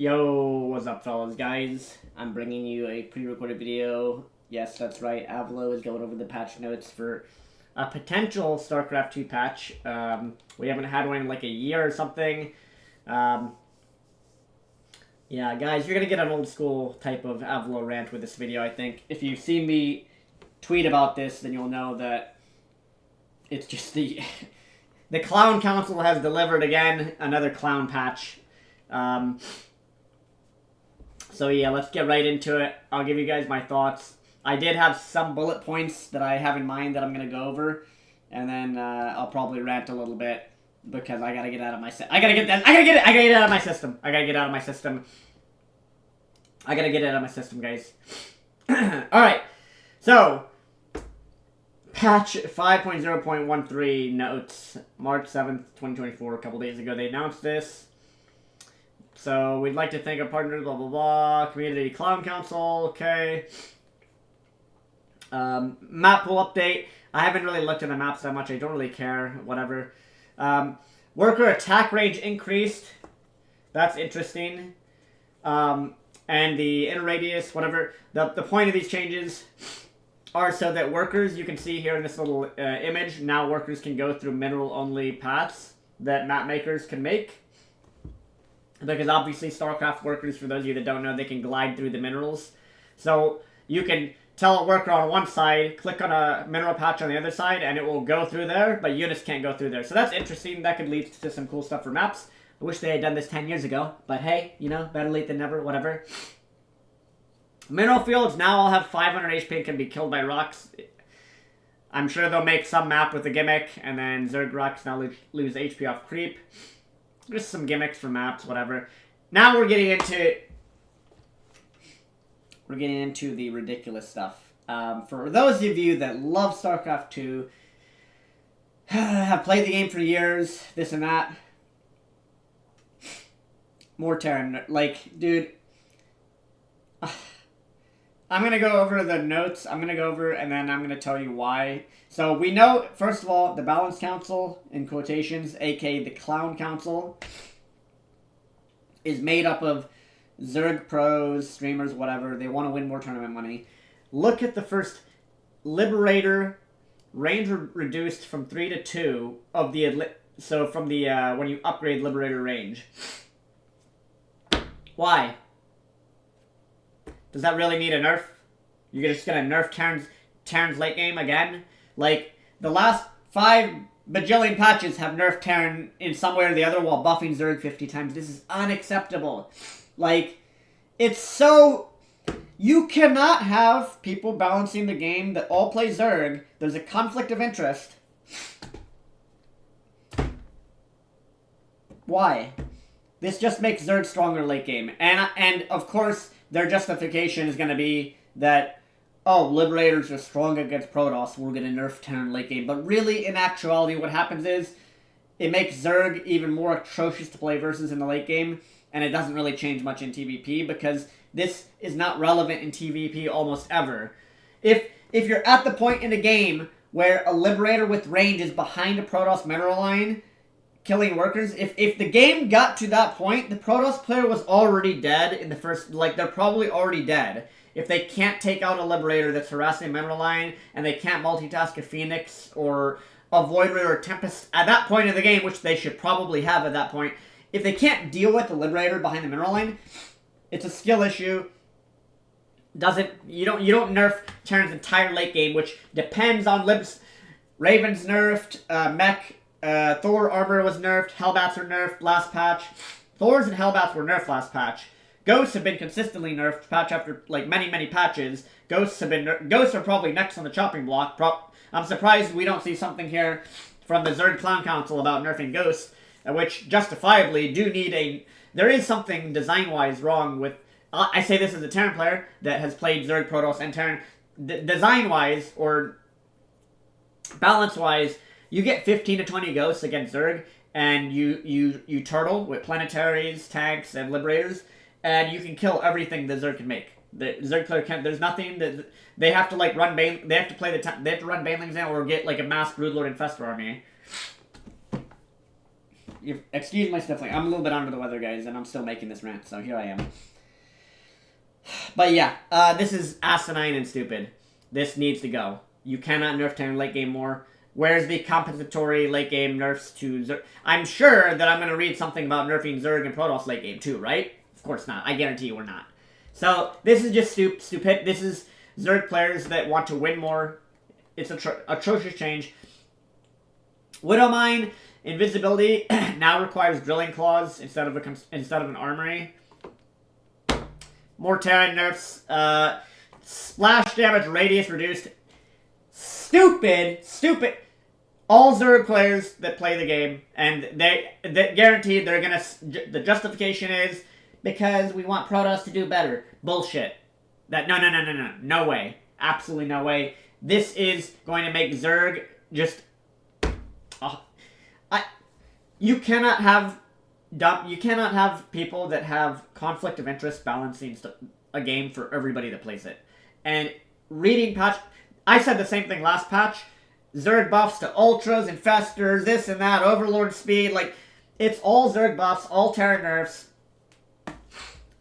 Yo, what's up, fellas, guys? I'm bringing you a pre-recorded video. Yes, that's right. Avilo is going over the patch notes for a potential Starcraft 2 patch. We haven't had one in like a year or something. Yeah, guys, you're gonna get an old school type of Avilo rant with this video, I think. If you've seen me tweet about this, then you'll know that it's just the Clown Council has delivered again another clown patch. So yeah, let's get right into it. I'll give you guys my thoughts. I did have some bullet points that I have in mind that I'm gonna go over, and then I'll probably rant a little bit because I gotta get out of my I gotta get it out of my system. I gotta get out of my system. I gotta get it out of my system, guys. All right, so patch 5.0.13 notes, March 7th, 2024. A couple days ago, they announced this. So, we'd like to thank our partners, blah, blah, blah. Community Clown Council, okay. Map pool update. I haven't really looked at the maps that much. I don't really care. Whatever. Worker attack range increased. That's interesting. And the inner radius, whatever. The point of these changes are so that workers, you can see here in this little image, now workers can go through mineral-only paths that map makers can make. Because obviously Starcraft workers, for those of you that don't know, they can glide through the minerals. So you can tell a worker on one side, click on a mineral patch on the other side, and it will go through there, but units can't go through there. So that's interesting. That could lead to some cool stuff for maps. I wish they had done this 10 years ago, but hey, you know, better late than never, whatever. Mineral fields now all have 500 HP and can be killed by rocks. I'm sure they'll make some map with a gimmick, and then Zerg rocks now lose HP off creep. Just some gimmicks for maps, whatever. Now we're getting into the ridiculous stuff. For those of you that love StarCraft 2, have played the game for years, this and that, more Terran. Like, dude, I'm going to go over the notes. I'm going to go over, and then I'm going to tell you why. So we know, first of all, the Balance Council, in quotations, aka the Clown Council, is made up of Zerg pros, streamers, whatever. They want to win more tournament money. Look at the first Liberator, range reduced from 3 to 2 of the, so from the, when you upgrade Liberator range. Why? Does that really need a nerf? You're just gonna nerf Terran's late game again? Like, the last 5 bajillion patches have nerfed Terran in some way or the other while buffing Zerg 50 times. This is unacceptable. Like, it's so... You cannot have people balancing the game that all play Zerg. There's a conflict of interest. Why? This just makes Zerg stronger late game. And of course, their justification is going to be that, oh, Liberators are strong against Protoss, we're going to nerf Terran late game. But really, in actuality, what happens is, it makes Zerg even more atrocious to play versus in the late game, and it doesn't really change much in TvP, because this is not relevant in TvP almost ever. If you're at the point in a game where a Liberator with range is behind a Protoss mineral line, killing workers, if the game got to that point, the Protoss player was already dead in the first, like, they're probably already dead. If they can't take out a Liberator that's harassing a mineral line, and they can't multitask a Phoenix, or a Void Ray or a Tempest at that point of the game, which they should probably have at that point, if they can't deal with the Liberator behind the mineral line, it's a skill issue. You don't nerf Terran's entire late game, which depends on libs. Raven's nerfed, mech, Thor armor was nerfed, Hellbats were nerfed last patch. Thors and Hellbats were nerfed last patch. Ghosts have been consistently nerfed patch after like many patches. Ghosts are probably next on the chopping block. I'm surprised we don't see something here from the Zerg Clown Council about nerfing Ghosts, which justifiably do need a... There is something design-wise wrong with... I say this as a Terran player that has played Zerg, Protoss, and Terran. Design-wise, or balance-wise, you get 15 to 20 Ghosts against Zerg, and you turtle with planetaries, tanks, and Liberators, and you can kill everything the Zerg can make. The Zerg player can't. There's nothing that they have to like run. They have to play they have to run Banelings in or get like a mass Broodlord Infestor army. excuse my sniffling. I'm a little bit under the weather, guys, and I'm still making this rant, so here I am. But yeah, this is asinine and stupid. This needs to go. You cannot nerf Terran late game more. Where's the compensatory late game nerfs to Zerg? I'm sure that I'm going to read something about nerfing Zerg and Protoss late game too, right? Of course not. I guarantee you we're not. So this is just stupid. This is Zerg players that want to win more. It's an atrocious change. Widowmine invisibility now requires drilling claws instead of an armory. More Terran nerfs. Splash damage radius reduced. Stupid. All Zerg players that play the game, and they guaranteed they're gonna. The justification is because we want Protoss to do better. Bullshit. No way. Absolutely no way. This is going to make Zerg just. You cannot have people that have conflict of interest balancing a game for everybody that plays it. And reading patch, I said the same thing last patch. Zerg buffs to ultras, infestors, this and that, overlord speed, like it's all Zerg buffs, all Terran nerfs.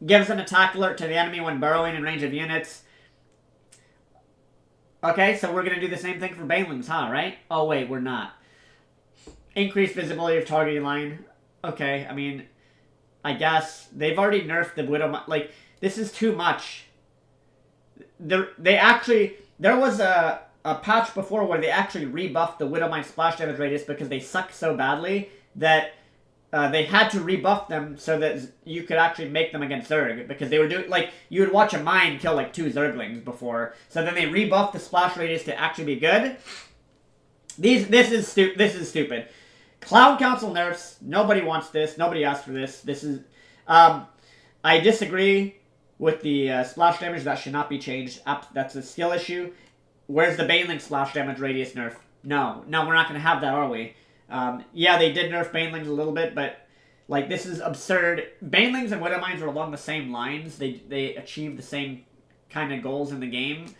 Gives an attack alert to the enemy when burrowing in range of units. Okay, so we're gonna do the same thing for banelings, huh? Right? Oh wait, we're not. Increased visibility of targeting line. Okay, I mean, I guess they've already nerfed the Widow. Like, this is too much. There was a patch before where they actually rebuffed the Widowmine splash damage radius because they suck so badly that they had to rebuff them so that you could actually make them against Zerg, because they were doing, like, you would watch a mine kill like 2 Zerglings before, so then they rebuffed the splash radius to actually be good. This is stupid. Clown Council nerfs. Nobody wants this. Nobody asked for this. This is... I disagree with the splash damage. That should not be changed. That's a skill issue. Where's the Baneling splash damage radius nerf? No, we're not going to have that, are we? Yeah, they did nerf Banelings a little bit, but like this is absurd. Banelings and Widowmines are along the same lines. They achieve the same kind of goals in the game.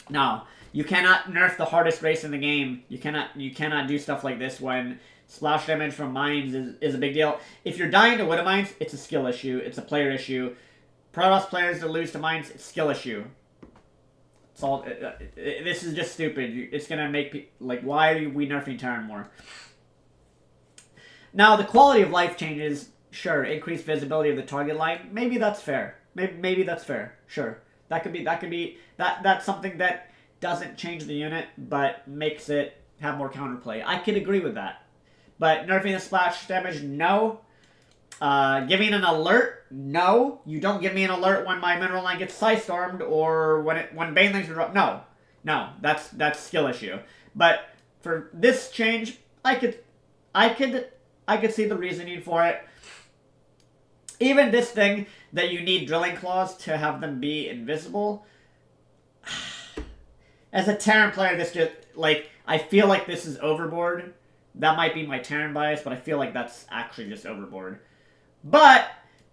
No, you cannot nerf the hardest race in the game. You cannot do stuff like this when splash damage from mines is a big deal. If you're dying to Widowmines, it's a skill issue. It's a player issue. Protoss players that lose to mines, it's a skill issue. It's all. This is just stupid. It's gonna make like, why are we nerfing Terran more? Now the quality of life changes. Sure, increased visibility of the target line. Maybe that's fair. Maybe that's fair. Sure, that could be. That's something that doesn't change the unit, but makes it have more counterplay. I could agree with that. But nerfing the splash damage, no. Giving an alert, no. You don't give me an alert when my mineral line gets Psystormed or when Banelings are dropped. No, that's skill issue. But for this change, I could see the reasoning for it. Even this thing that you need drilling claws to have them be invisible. As a Terran player, this just, like, I feel like this is overboard. That might be my Terran bias, but I feel like that's actually just overboard. But,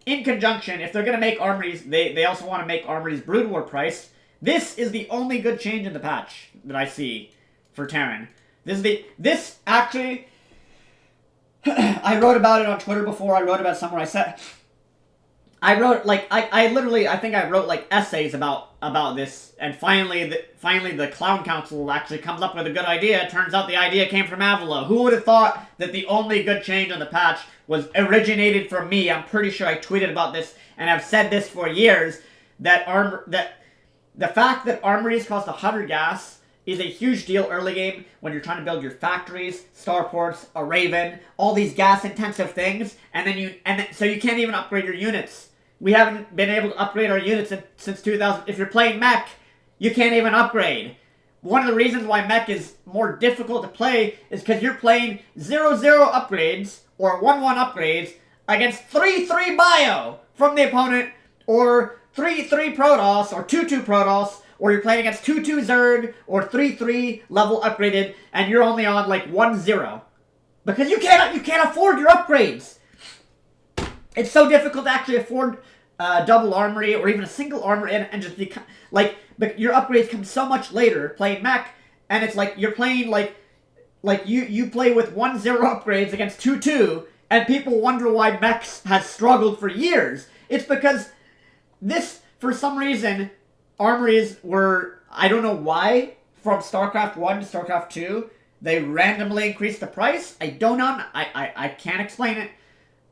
in conjunction, if they're going to make armories, they also want to make armories Brood War price. This is the only good change in the patch that I see for Terran. This actually, I wrote about it on Twitter before. I wrote about it somewhere. I wrote, like, I think I wrote, like, essays about this, and finally the Clown Council actually comes up with a good idea. It turns out the idea came from Avilo. Who would have thought that the only good change on the patch was originated from me? I'm pretty sure I tweeted about this, and I've said this for years, that the fact that armories cost 100 gas is a huge deal early game when you're trying to build your factories, starports, a Raven, all these gas-intensive things, so you can't even upgrade your units. We haven't been able to upgrade our units since 2000. If you're playing mech, you can't even upgrade. One of the reasons why mech is more difficult to play is because you're playing 0-0 upgrades or 1-1 upgrades against 3-3 bio from the opponent, or 3-3 Protoss, or 2-2 Protoss, or you're playing against 2-2 Zerg, or 3-3 level upgraded, and you're only on like 1-0. Because you can't afford your upgrades. It's so difficult to actually afford double armory or even a single armory and just become, like, but your upgrades come so much later playing mech, and it's like you're playing like like you play with 1-0 upgrades against 2-2, and people wonder why mechs has struggled for years. It's because this, for some reason, armories were, I don't know why, from StarCraft 1 to StarCraft 2, they randomly increased the price. I don't know. I can't explain it.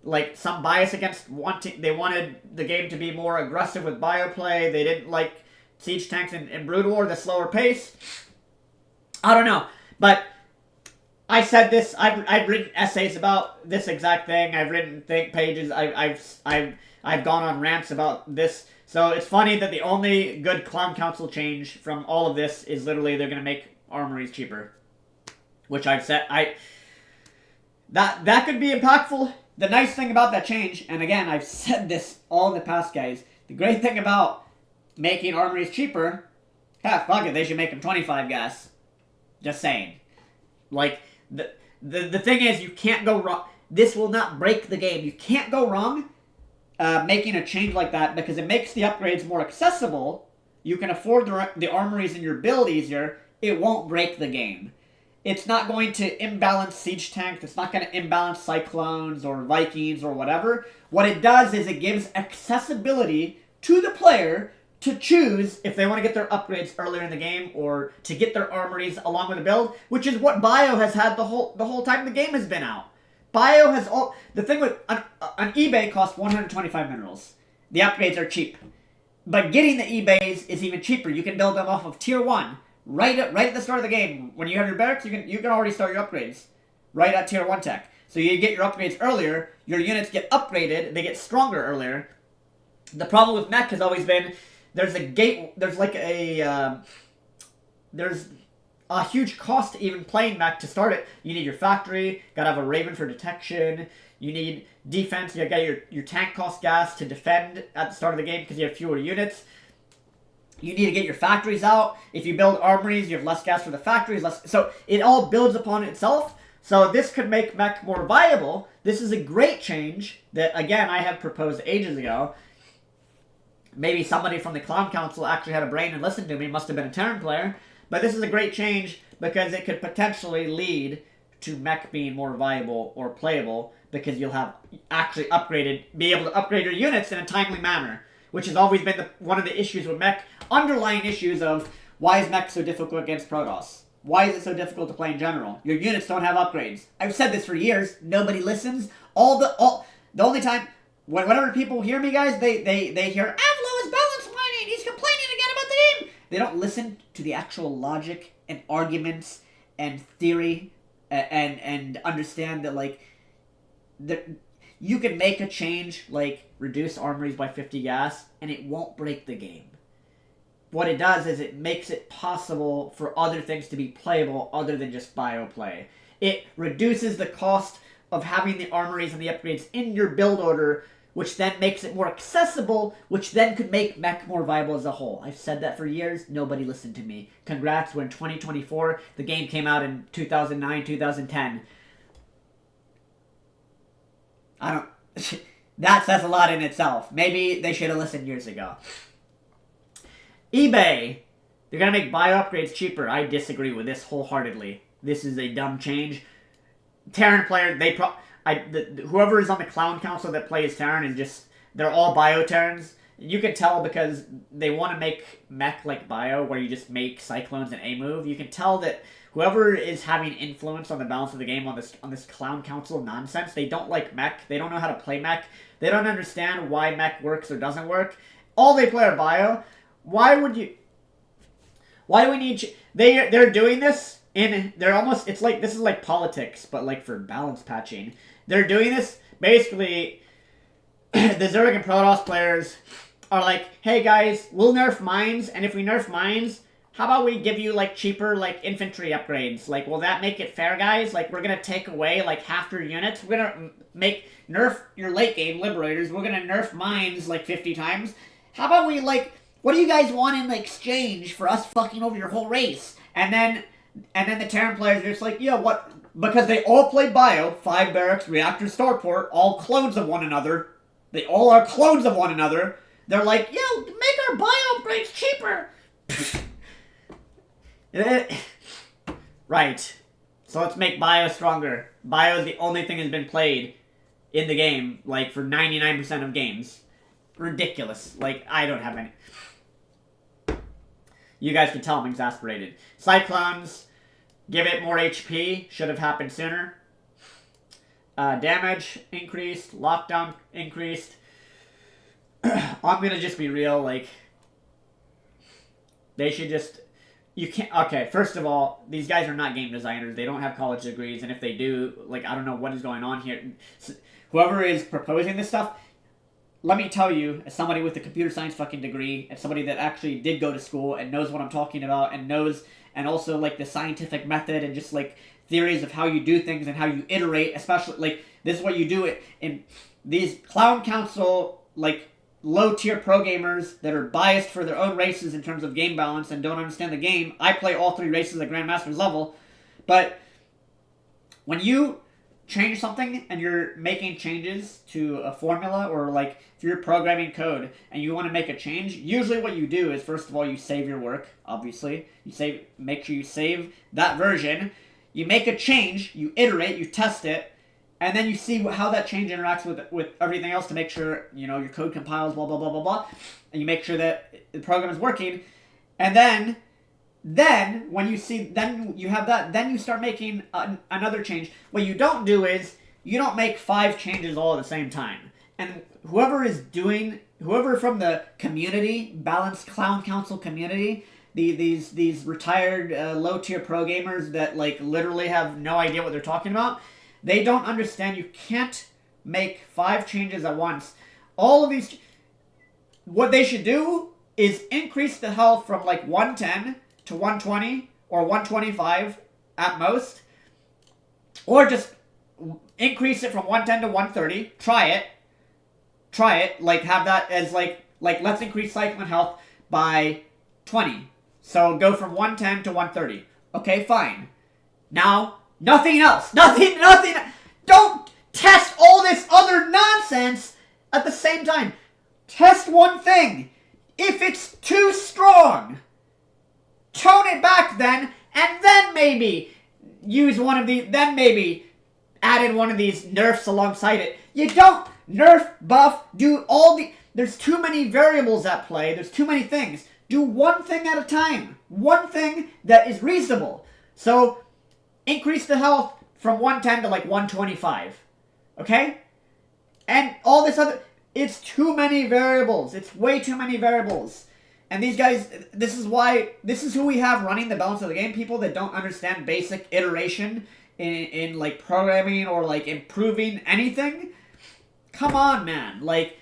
Like, some bias against wanting, they wanted the game to be more aggressive with bioplay. They didn't like siege tanks and Brood War, the slower pace. I don't know. But I said this, I've written essays about this exact thing. I've written think pages. I've gone on rants about this. So it's funny that the only good Clown Council change from all of this is literally they're going to make armories cheaper. Which I've said, that could be impactful. The nice thing about that change, and again, I've said this all in the past, guys, the great thing about making armories cheaper, fuck it, they should make them 25 gas. Just saying. Like, the thing is, you can't go wrong. This will not break the game. You can't go wrong making a change like that because it makes the upgrades more accessible. You can afford the armories in your build easier. It won't break the game. It's not going to imbalance siege tanks. It's not going to imbalance cyclones or Vikings or whatever. What it does is it gives accessibility to the player to choose if they want to get their upgrades earlier in the game or to get their armories along with the build, which is what Bio has had the whole time the game has been out. Bio has all the thing with on eBay costs 125 minerals. The upgrades are cheap, but getting the eBays is even cheaper. You can build them off of tier 1 right at the start of the game. When you have your barracks, you can already start your upgrades right at tier 1 tech. So you get your upgrades earlier. Your units get upgraded. They get stronger earlier. The problem with mech has always been there's a huge cost to even playing mech to start it. You need your factory, gotta have a Raven for detection, you need defense, you gotta get your tank cost gas to defend at the start of the game because you have fewer units. You need to get your factories out. If you build armories, you have less gas for the factories, so it all builds upon itself. So this could make mech more viable. This is a great change that, again, I have proposed ages ago. Maybe somebody from the Clown Council actually had a brain and listened to me. Must have been a Terran player. But this is a great change because it could potentially lead to mech being more viable or playable because you'll have actually be able to upgrade your units in a timely manner, which has always been one of the issues with mech. Underlying issues of why is mech so difficult against Protoss? Why is it so difficult to play in general? Your units don't have upgrades. I've said this for years. Nobody listens. The only time, whenever people hear me, guys, they hear Avilo is balance mining. He's complaining again about the game. They don't listen to the actual logic and arguments and theory and understand that, like, you can make a change like reduce armories by 50 gas and it won't break the game. What it does is it makes it possible for other things to be playable other than just bioplay. It reduces the cost of having the armories and the upgrades in your build order, which then makes it more accessible, which then could make mech more viable as a whole. I've said that for years. Nobody listened to me. Congrats, we're in 2024. The game came out in 2009, 2010. That says a lot in itself. Maybe they should have listened years ago. eBay. They're going to make bio upgrades cheaper. I disagree with this wholeheartedly. This is a dumb change. Terran player, whoever is on the Clown Council that plays Teran is just, they're all bio Terrans. You can tell because they want to make mech like bio, where you just make Cyclones and A-move. You can tell that whoever is having influence on the balance of the game on this Clown Council nonsense, they don't like mech. They don't know how to play mech. They don't understand why mech works or doesn't work. All they play are bio. Why do we need... They're doing this, and they're almost... It's like, this is like politics, but like for balance patching. They're doing this, basically, the Zerg and Protoss players are like, hey guys, we'll nerf mines, and if we nerf mines, how about we give you like cheaper like infantry upgrades? Like, will that make it fair, guys? Like, we're gonna take away like half your units. We're gonna nerf your late game liberators. We're gonna nerf mines like 50 times. How about we like, what do you guys want in exchange for us fucking over your whole race? And then the Terran players are just like, yeah, what? Because they all play bio, 5 barracks, reactor, starport, all clones of one another. They all are clones of one another. They're like, yo, make our bio upgrades cheaper. Right. So let's make bio stronger. Bio is the only thing that's been played in the game, like, for 99% of games. Ridiculous. Like, I don't have any. You guys can tell I'm exasperated. Cyclones, give it more HP. Should have happened sooner. Damage increased. Lockdown increased. I'm gonna just be real, like, they should just, you can't, okay, first of all, these guys are not game designers. They don't have college degrees, and if they do, like, I don't know what is going on here. Whoever is proposing this stuff, let me tell you, as somebody with a computer science fucking degree, and somebody that actually did go to school and knows what I'm talking about, and knows, and also, like, the scientific method, and just, like, theories of how you do things and how you iterate, especially, like, this is what you do it in these clown council, like, low-tier pro gamers that are biased for their own races in terms of game balance and don't understand the game. I play all 3 races at Grandmaster's level, but when you change something and you're making changes to a formula, or like if you're programming code and you want to make a change, usually what you do is, first of all, you save your work, obviously. Make sure you save that version. You make a change, you iterate, you test it, and then you see how that change interacts with everything else to make sure, you know, your code compiles, blah, blah, blah, blah, blah. And you make sure that the program is working. And then when you see, then you have that, then you start making another change. What you don't do is, you don't make 5 changes all at the same time. And whoever from the community, Balanced Clown Council community, these retired low-tier pro gamers that, like, literally have no idea what they're talking about, they don't understand. You can't make 5 changes at once. All of these, what they should do is increase the health from like 110 to 120 or 125 at most, or just increase it from 110 to 130. Try it. Like, have that as like let's increase Cyclone health by 20. So go from 110 to 130. Okay, fine. Now, nothing else. Nothing. Don't test all this other nonsense at the same time. Test one thing. If it's too strong, tone it back then, and then maybe use one of these, then maybe add in one of these nerfs alongside it. You don't nerf, buff, do all the, there's too many variables at play, there's too many things. Do one thing at a time. One thing that is reasonable. So, increase the health from 110 to like 125. Okay? And all this other, it's too many variables. It's way too many variables. And these guys, this is who we have running the balance of the game. People that don't understand basic iteration in like programming or like improving anything. Come on, man. Like,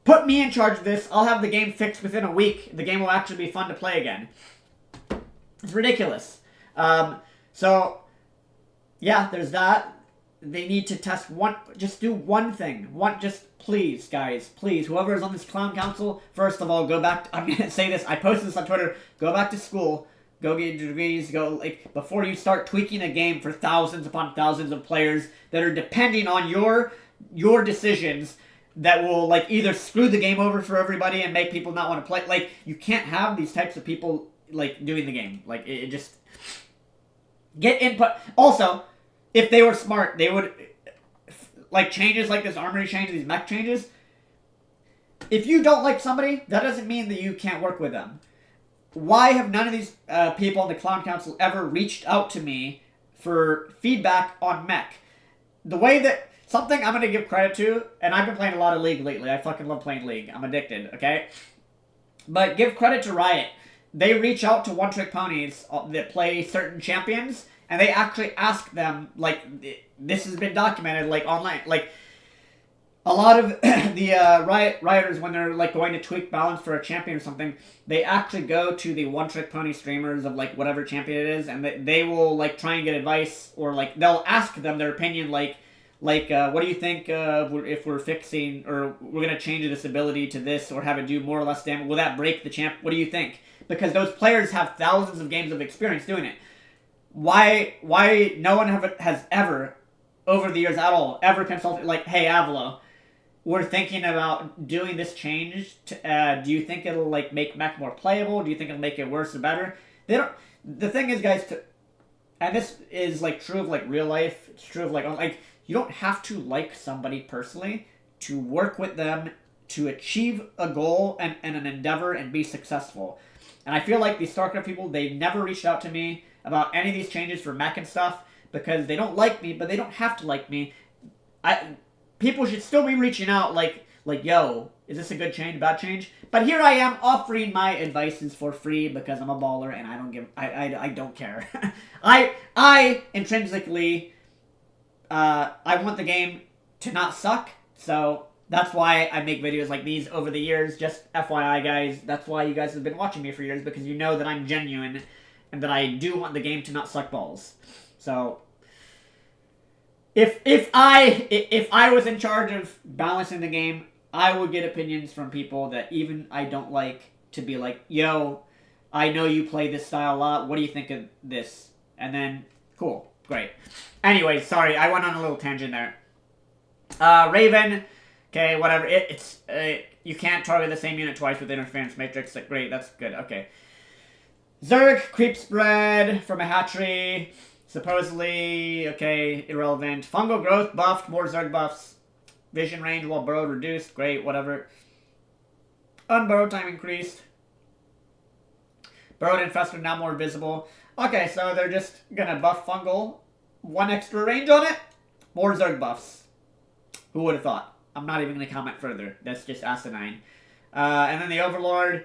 put me in charge of this. I'll have the game fixed within a week. The game will actually be fun to play again. It's ridiculous. So, yeah, there's that. They need to test one, just do one thing. Just please, guys, please, whoever is on this clown council, first of all, go back, I'm going to say this, I posted this on Twitter, go back to school, go get your degrees, go, like, before you start tweaking a game for thousands upon thousands of players that are depending on your decisions that will, like, either screw the game over for everybody and make people not want to play. Like, you can't have these types of people, like, doing the game. Like, it just, get input. Also, if they were smart, they would, like, changes like this Armory change, these mech changes, if you don't like somebody, that doesn't mean that you can't work with them. Why have none of these people in the Clown Council ever reached out to me for feedback on mech? The way that, something I'm going to give credit to, and I've been playing a lot of League lately, I fucking love playing League, I'm addicted, okay? But give credit to Riot. They reach out to one-trick ponies that play certain champions, and they actually ask them, like, this has been documented, like, online, like, a lot of the rioters, when they're, like, going to tweak balance for a champion or something, they actually go to the one-trick pony streamers of, like, whatever champion it is, and they will, like, try and get advice, or, like, they'll ask them their opinion, like, what do you think if we're fixing, or we're going to change this ability to this, or have it do more or less damage, will that break the champ, what do you think? Because those players have thousands of games of experience doing it. Why no one has ever, over the years at all, ever consulted, like, hey, Avilo, we're thinking about doing this change. Do you think it'll, like, make mech more playable? Do you think it'll make it worse or better? They don't. The thing is, guys, and this is like true of like real life. It's true of like you don't have to like somebody personally to work with them to achieve a goal and an endeavor and be successful. And I feel like these StarCraft people, they never reached out to me about any of these changes for mech and stuff because they don't like me, but they don't have to like me. People should still be reaching out like yo, is this a good change, bad change? But here I am offering my advices for free because I'm a baller and I don't care. I intrinsically I want the game to not suck, so that's why I make videos like these over the years. Just FYI, guys, that's why you guys have been watching me for years, because you know that I'm genuine and that I do want the game to not suck balls. So if I was in charge of balancing the game, I would get opinions from people that even I don't like to be like, yo, I know you play this style a lot. What do you think of this? And then, cool, great. Anyway, sorry, I went on a little tangent there. Raven, okay, whatever. It's you can't target the same unit twice with interference matrix. Like, great, that's good. Okay. Zerg, creep spread from a hatchery. Supposedly, okay, irrelevant. Fungal growth buffed, more Zerg buffs. Vision range while burrowed reduced. Great, whatever. Unburrowed time increased. Burrowed infested now more visible. Okay, so they're just gonna buff fungal. 1 extra range on it. More Zerg buffs. Who would have thought? I'm not even gonna comment further. That's just asinine. And then the Overlord.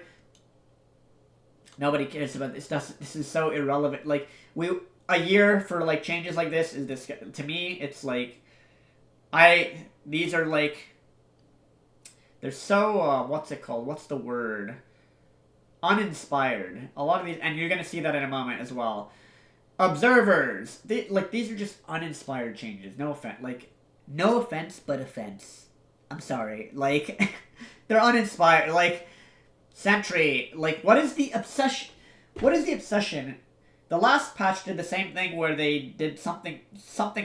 Nobody cares about this. This is so irrelevant. Like, a year for like changes like this is this, to me, it's like these are like, they're so what's it called, what's the word, uninspired. A lot of these, and you're gonna see that in a moment as well. Observers, these are just uninspired changes. No offense, but offense. I'm sorry, like they're uninspired. Like Sentry, like what is the obsession? The last patch did the same thing where they did something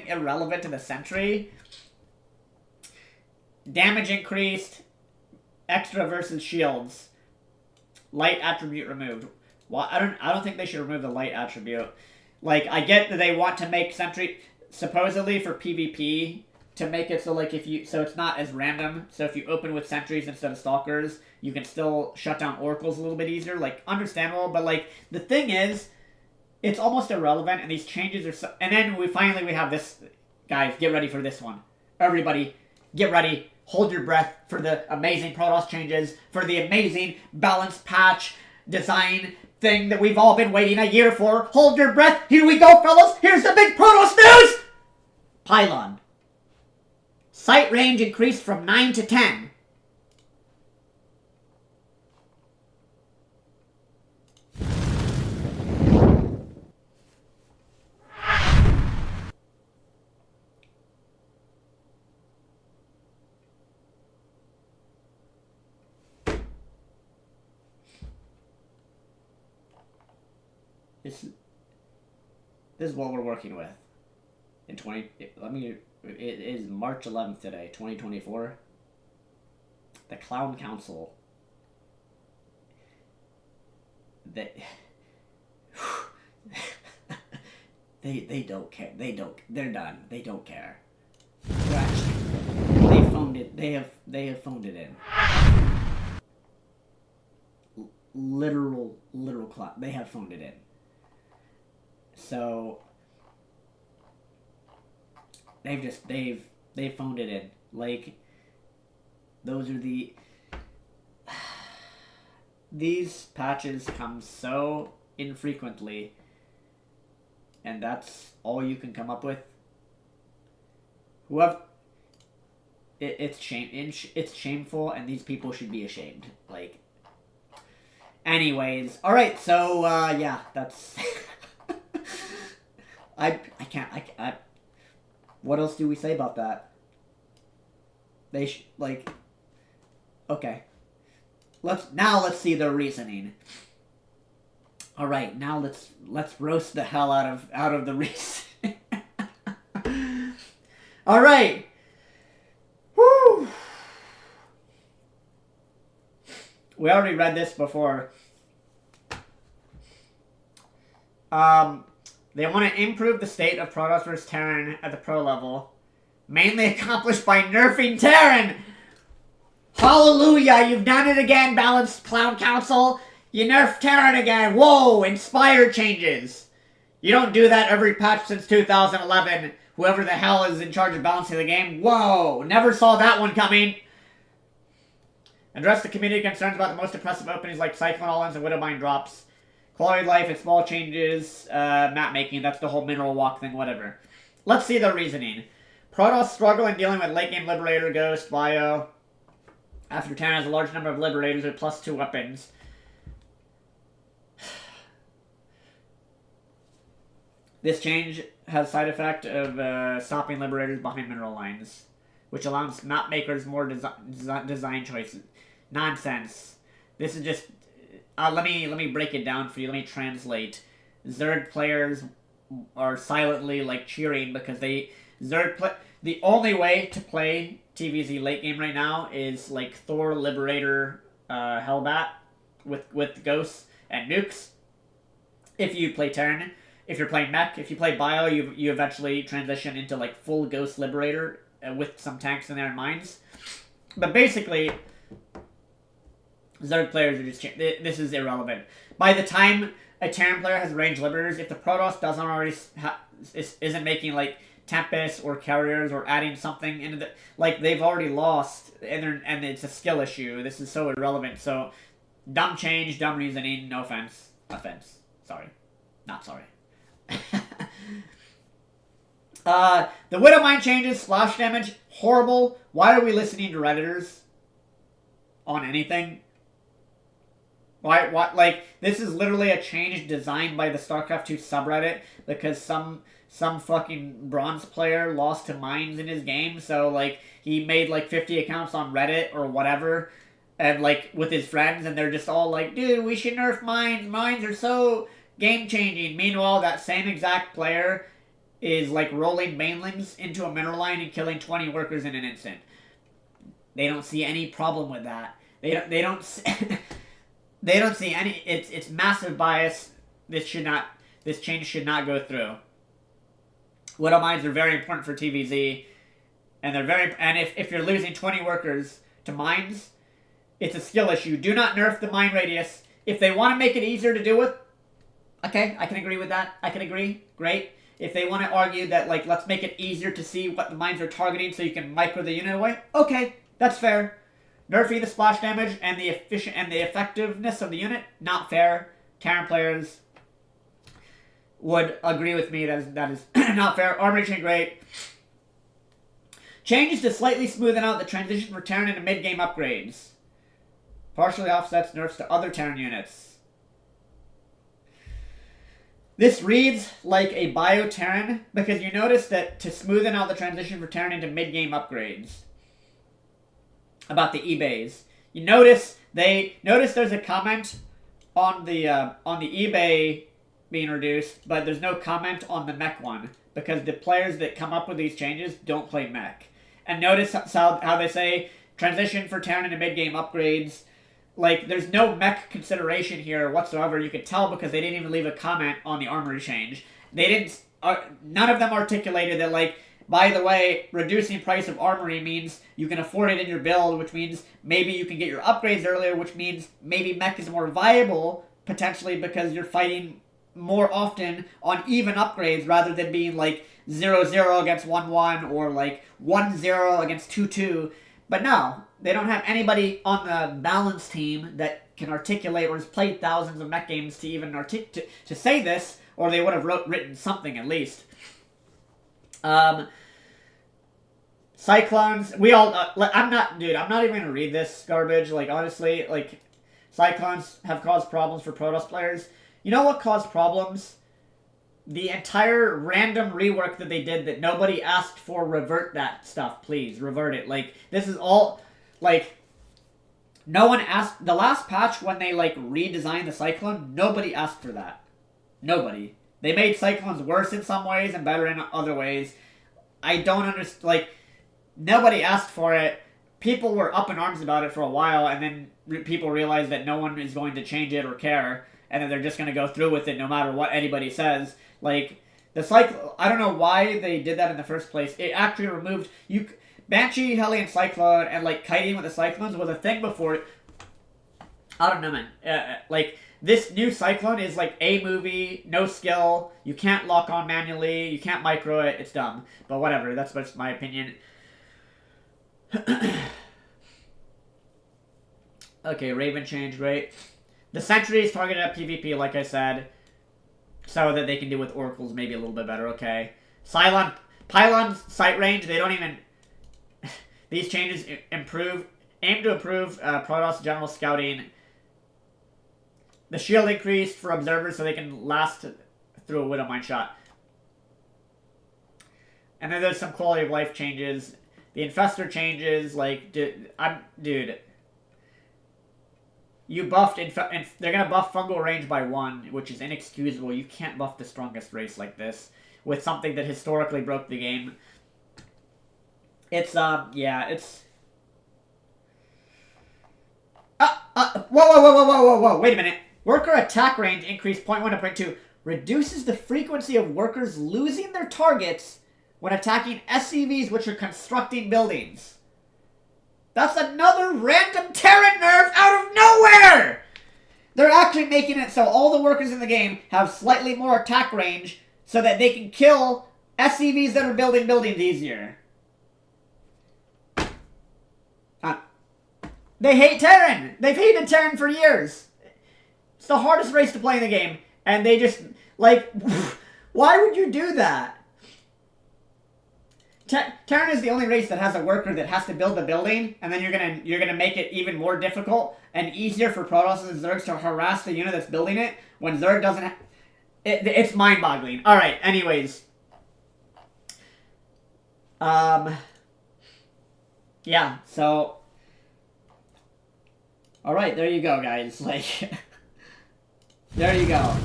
irrelevant to the Sentry. Damage increased, extra versus shields. Light attribute removed. Well, I don't think they should remove the light attribute. Like, I get that they want to make Sentry supposedly for PvP to make it so like so it's not as random. So if you open with sentries instead of stalkers, you can still shut down oracles a little bit easier. Like, understandable, but like the thing is, it's almost irrelevant, and these changes are so... And then we have this... Guys, get ready for this one. Everybody, get ready. Hold your breath for the amazing Protoss changes, for the amazing balanced patch design thing that we've all been waiting a year for. Hold your breath. Here we go, fellas. Here's the big Protoss news! Pylon. Sight range increased from 9 to 10. This is what we're working with. It is March 11th today, 2024. The Clown Council. They don't care. They're done. They don't care. They phoned it. They have phoned it in. Literal clown. They have phoned it in. So they've phoned it in. Like, those are these patches come so infrequently, and that's all you can come up with. It's shameful, and these people should be ashamed. Like, anyways, all right. So yeah, that's. I can't. What else do we say about that? Like. Okay. Let's see their reasoning. All right, now let's roast the hell out of the reason. All right. Woo. We already read this before. They want to improve the state of Protoss vs. Terran at the pro level. Mainly accomplished by nerfing Terran! Hallelujah! You've done it again, Balanced Clown Council! You nerfed Terran again! Whoa! Inspired changes! You don't do that every patch since 2011. Whoever the hell is in charge of balancing the game. Whoa! Never saw that one coming! Address the community concerns about the most oppressive openings like Cyclone all-ins and Widowmine drops. Quality of life and small changes, map making, that's the whole mineral walk thing, whatever. Let's see the reasoning. Protoss struggle in dealing with late game Liberator, Ghost, Bio. After Terran has a large number of Liberators with +2 weapons. This change has side effect of stopping Liberators behind mineral lines, which allows map makers more design choices. Nonsense. This is just... let me break it down for you. Let me translate. Zerg players are silently like cheering because the only way to play TVZ late game right now is like Thor Liberator Hellbat with ghosts and nukes. If you play Terran, if you're playing mech, if you play bio, you eventually transition into like full Ghost Liberator with some tanks in there and mines. But basically, Zerg players are just... This is irrelevant. By the time a Terran player has ranged Liberators, if the Protoss doesn't already... isn't making, like, Tempest or Carriers or adding something into the... Like, they've already lost, and it's a skill issue. This is so irrelevant. So, dumb change, dumb reasoning, no offense. Offense. Sorry. Not sorry. The Widowmine changes, splash damage, horrible. Why are we listening to Redditors on anything? Why, like, this is literally a change designed by the Starcraft 2 subreddit because some fucking bronze player lost to mines in his game, so, like, he made, like, 50 accounts on Reddit or whatever, and, like, with his friends, and they're just all like, dude, we should nerf mines. Mines are so game-changing. Meanwhile, that same exact player is, like, rolling banelings into a mineral line and killing 20 workers in an instant. They don't see any problem with that. They don't they don't see any... It's massive bias. This change should not go through. Widow mines are very important for TVZ, and if you're losing 20 workers to mines, it's a skill issue. Do not nerf the mine radius. If they want to make it easier to deal with, okay, I can agree with that. I can agree. Great. If they want to argue that, like, let's make it easier to see what the mines are targeting so you can micro the unit away, okay, that's fair. Nerfing the splash damage and the effectiveness of the unit, not fair. Terran players would agree with me that is not fair. Armory chain, great. Changes to slightly smoothen out the transition for Terran into mid-game upgrades. Partially offsets nerfs to other Terran units. This reads like a bio-Terran because you notice that to smoothen out the transition for Terran into mid-game upgrades. About the eBays. You notice there's a comment on the eBay being reduced, but there's no comment on the mech one because the players that come up with these changes don't play mech. And notice how they say transition for Terran into mid-game upgrades. Like, there's no mech consideration here whatsoever. You could tell because they didn't even leave a comment on the armory change. They didn't. None of them articulated that, like, by the way, reducing price of Armory means you can afford it in your build, which means maybe you can get your upgrades earlier, which means maybe mech is more viable, potentially, because you're fighting more often on even upgrades rather than being, like, 0-0 against 1-1 or, like, 1-0 against 2-2. But no, they don't have anybody on the balance team that can articulate or has played thousands of mech games to even to say this, or they would have written something at least. Cyclones, we all, I'm not even going to read this garbage, like, honestly, like, Cyclones have caused problems for Protoss players. You know what caused problems? The entire random rework that they did that nobody asked for, revert that stuff, please, revert it. Like, this is all, like, no one asked, the last patch when they, like, redesigned the Cyclone, nobody asked for that. Nobody. They made Cyclones worse in some ways and better in other ways. I don't understand, like, nobody asked for it. People were up in arms about it for a while, and then people realized that no one is going to change it or care, and then they're just going to go through with it no matter what anybody says. Like, I don't know why they did that in the first place. It actually removed Banshee, Heli, and Cyclone, and like kiting with the Cyclones was a thing before. I don't know, man. Like this new Cyclone is like a movie, no skill. You can't lock on manually. You can't micro it. It's dumb. But whatever. That's just my opinion. Okay, Raven change, great. The Sentry is targeted at PvP, like I said, so that they can do with Oracles maybe a little bit better, okay. Pylon's sight range, they don't even... These changes aim to improve Protoss general scouting. The shield increased for observers so they can last through a Widowmine shot. And then there's some quality of life changes. The Infestor changes, like, dude... You buffed, they're going to buff fungal range by 1, which is inexcusable. You can't buff the strongest race like this with something that historically broke the game. It's, yeah, it's... Whoa, wait a minute. Worker attack range increased 0.1 to 0.2. Reduces the frequency of workers losing their targets when attacking SCVs which are constructing buildings. That's another random Terran nerf out of nowhere! They're actually making it so all the workers in the game have slightly more attack range so that they can kill SCVs that are building buildings easier. They hate Terran! They've hated Terran for years! It's the hardest race to play in the game, and they just, like, why would you do that? Terran is the only race that has a worker that has to build the building, and then you're gonna make it even more difficult and easier for Protoss and Zergs to harass the unit that's building it when Zerg doesn't. It's mind-boggling. All right. Anyways, yeah. So, all right. There you go, guys. Like, there you go.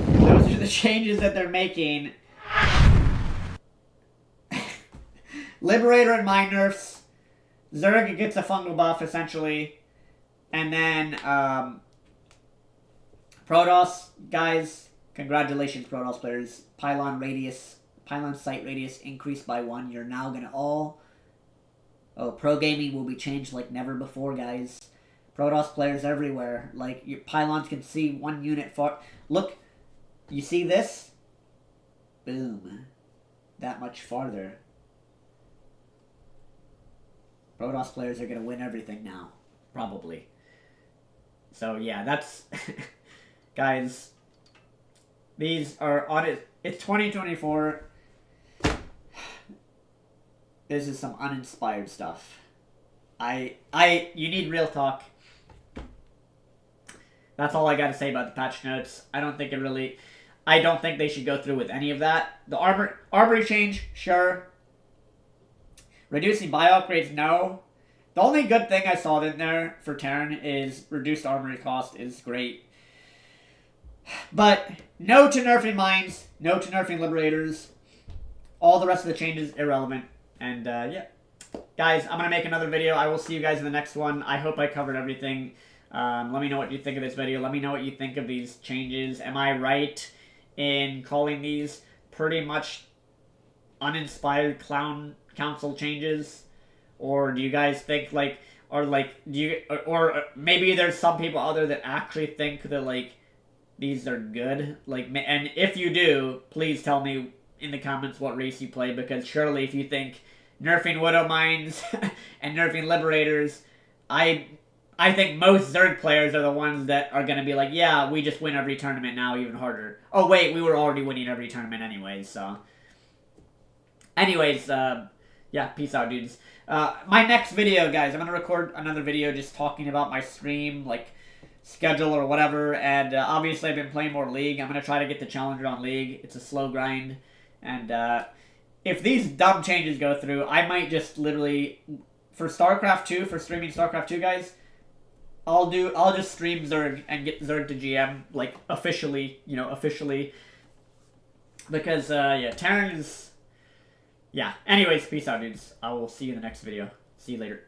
Those are the changes that they're making. Liberator and Mind nerfs. Zerg gets a fungal buff, essentially. And then, Protoss, guys, congratulations, Protoss players. Pylon sight radius increased by 1. You're now gonna all... Oh, pro gaming will be changed like never before, guys. Protoss players everywhere. Like, your pylons can see 1 unit far... Look, you see this? Boom. That much farther. Protoss players are going to win everything now. Probably. So, yeah, that's... Guys, these are on it. It's 2024. This is some uninspired stuff. You need real talk. That's all I got to say about the patch notes. I don't think they should go through with any of that. The Armory change, sure. Reducing bio upgrades, no. The only good thing I saw in there for Terran is reduced armory cost is great. But no to nerfing mines, no to nerfing liberators. All the rest of the changes irrelevant. And yeah. Guys, I'm going to make another video. I will see you guys in the next one. I hope I covered everything. Let me know what you think of this video. Let me know what you think of these changes. Am I right in calling these pretty much uninspired clown council changes? Or do you guys think, like, or maybe there's some people out there that actually think that, like, these are good? Like, and if you do, please tell me in the comments what race you play, because surely if you think nerfing Widow Mines and nerfing Liberators, I think most Zerg players are the ones that are going to be like, yeah, we just win every tournament now even harder. Oh, wait, we were already winning every tournament anyways, so. Anyways, yeah, peace out, dudes. My next video, guys, I'm going to record another video just talking about my stream, like, schedule or whatever, and obviously I've been playing more League. I'm going to try to get the Challenger on League. It's a slow grind, and if these dumb changes go through, I might just literally, for StarCraft 2, for streaming StarCraft 2, guys, I'll just stream Zerg and get Zerg to GM, like, officially, you know, because, yeah, Terran is... Yeah. Anyways, peace out, dudes. I will see you in the next video. See you later.